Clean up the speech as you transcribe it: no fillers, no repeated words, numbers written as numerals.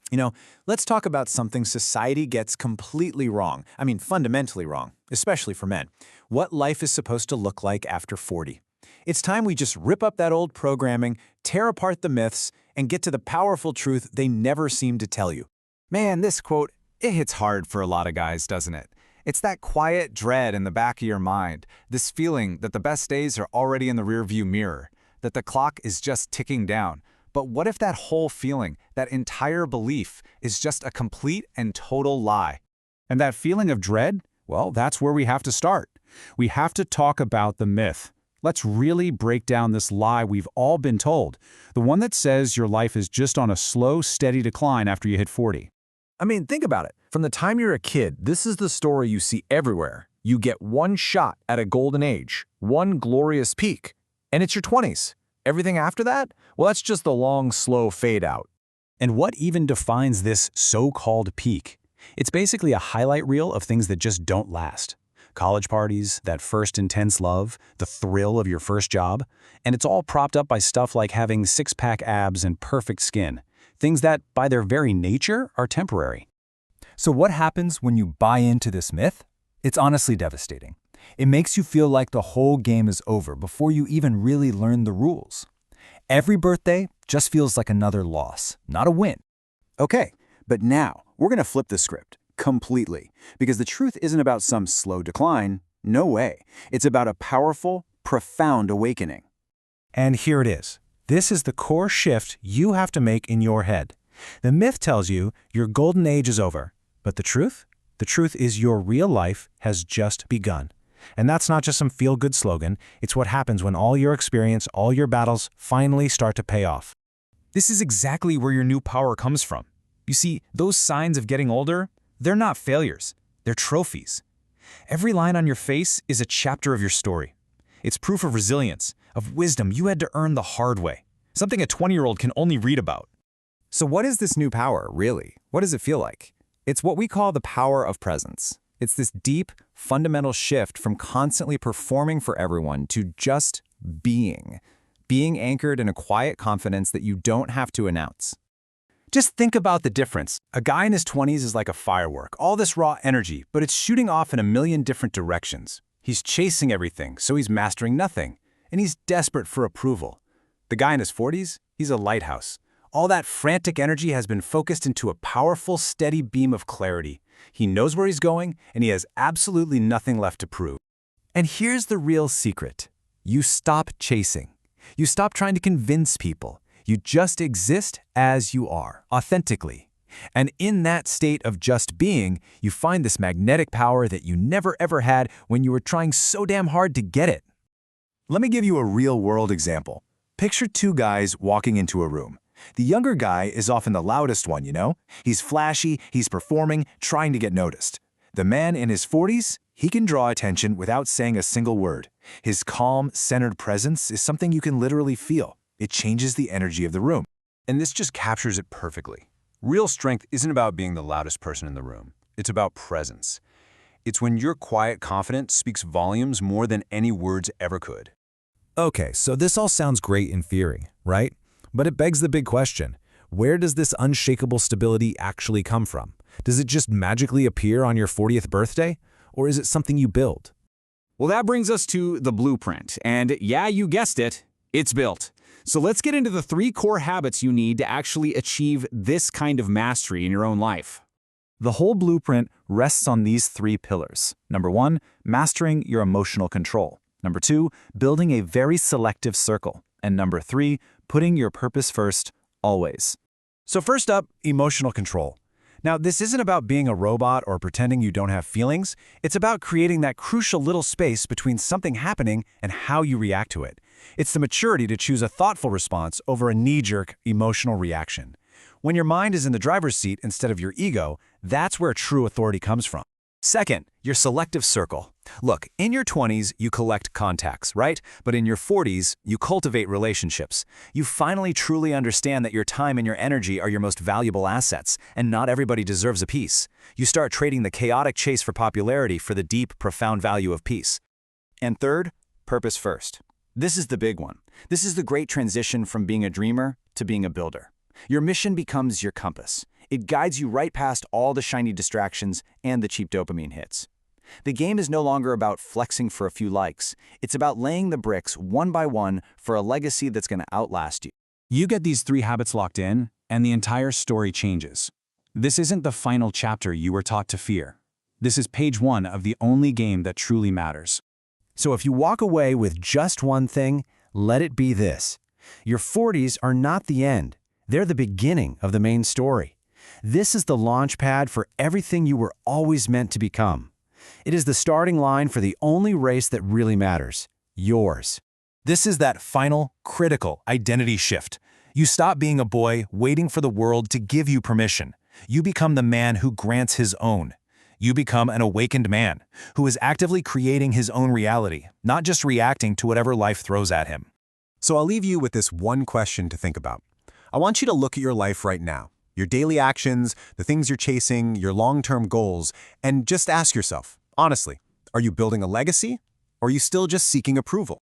You know, let's talk about something society gets completely wrong. I mean, fundamentally wrong, especially for men. What life is supposed to look like after 40. It's time we just rip up that old programming, tear apart the myths, and get to the powerful truth they never seem to tell you. Man, this quote, it hits hard for a lot of guys, doesn't it? It's that quiet dread in the back of your mind, this feeling that the best days are already in the rearview mirror, that the clock is just ticking down. But what if that whole feeling, that entire belief, is just a complete and total lie? And that feeling of dread? Well, that's where we have to start. We have to talk about the myth. Let's really break down this lie we've all been told, the one that says your life is just on a slow, steady decline after you hit 40. I mean, think about it. From the time you're a kid, this is the story you see everywhere. You get one shot at a golden age, one glorious peak, and it's your 20s. Everything after that? Well, that's just the long, slow fade out. And what even defines this so-called peak? It's basically a highlight reel of things that just don't last. College parties, that first intense love, the thrill of your first job, and it's all propped up by stuff like having six-pack abs and perfect skin, things that, by their very nature, are temporary. So what happens when you buy into this myth? It's honestly devastating. It makes you feel like the whole game is over before you even really learn the rules. Every birthday just feels like another loss, not a win. Okay, but now we're going to flip the script completely, because the truth isn't about some slow decline. No way. It's about a powerful, profound awakening. And here it is. This is the core shift you have to make in your head. The myth tells you your golden age is over, but the truth? The truth is your real life has just begun. And that's not just some feel-good slogan, it's what happens when all your experience, all your battles, finally start to pay off. This is exactly where your new power comes from. You see, those signs of getting older, they're not failures, they're trophies. Every line on your face is a chapter of your story. It's proof of resilience, of wisdom you had to earn the hard way, something a 20-year-old can only read about. So what is this new power, really? What does it feel like? It's what we call the power of presence. It's this deep, fundamental shift from constantly performing for everyone to just being anchored in a quiet confidence that you don't have to announce. Just think about the difference. A guy in his 20s is like a firework, all this raw energy, but it's shooting off in a million different directions. He's chasing everything, so he's mastering nothing, and he's desperate for approval. The guy in his 40s, he's a lighthouse. All that frantic energy has been focused into a powerful, steady beam of clarity. He knows where he's going, and he has absolutely nothing left to prove. And here's the real secret. You stop chasing. You stop trying to convince people. You just exist as you are, authentically. And in that state of just being, you find this magnetic power that you never ever had when you were trying so damn hard to get it. Let me give you a real-world example. Picture two guys walking into a room. The younger guy is often the loudest one, you know? He's flashy, he's performing, trying to get noticed. The man in his 40s, he can draw attention without saying a single word. His calm, centered presence is something you can literally feel. It changes the energy of the room. And this just captures it perfectly. Real strength isn't about being the loudest person in the room. It's about presence. It's when your quiet confidence speaks volumes more than any words ever could. Okay, so this all sounds great in theory, right? But it begs the big question. Where does this unshakable stability actually come from? Does it just magically appear on your 40th birthday? Or is it something you build? Well, that brings us to the blueprint. And yeah, you guessed it, it's built. So let's get into the 3 core habits you need to actually achieve this kind of mastery in your own life. The whole blueprint rests on these 3 pillars. Number 1, mastering your emotional control. Number 2, building a very selective circle. And number 3, putting your purpose first, always. So first up, emotional control. Now, this isn't about being a robot or pretending you don't have feelings. It's about creating that crucial little space between something happening and how you react to it. It's the maturity to choose a thoughtful response over a knee-jerk emotional reaction. When your mind is in the driver's seat instead of your ego, that's where true authority comes from. Second, your selective circle. Look, in your 20s, you collect contacts, right? But in your 40s, you cultivate relationships. You finally truly understand that your time and your energy are your most valuable assets, and not everybody deserves a piece. You start trading the chaotic chase for popularity for the deep, profound value of peace. And third, purpose first. This is the big one. This is the great transition from being a dreamer to being a builder. Your mission becomes your compass. It guides you right past all the shiny distractions and the cheap dopamine hits. The game is no longer about flexing for a few likes. It's about laying the bricks one by one for a legacy that's going to outlast you. You get these 3 habits locked in, and the entire story changes. This isn't the final chapter you were taught to fear. This is page 1 of the only game that truly matters. So if you walk away with just one thing, let it be this. Your 40s are not the end. They're the beginning of the main story. This is the launch pad for everything you were always meant to become. It is the starting line for the only race that really matters, yours. This is that final, critical identity shift. You stop being a boy waiting for the world to give you permission. You become the man who grants his own. You become an awakened man who is actively creating his own reality, not just reacting to whatever life throws at him. So I'll leave you with this one question to think about. I want you to look at your life right now, your daily actions, the things you're chasing, your long-term goals, and just ask yourself, honestly, are you building a legacy, or are you still just seeking approval?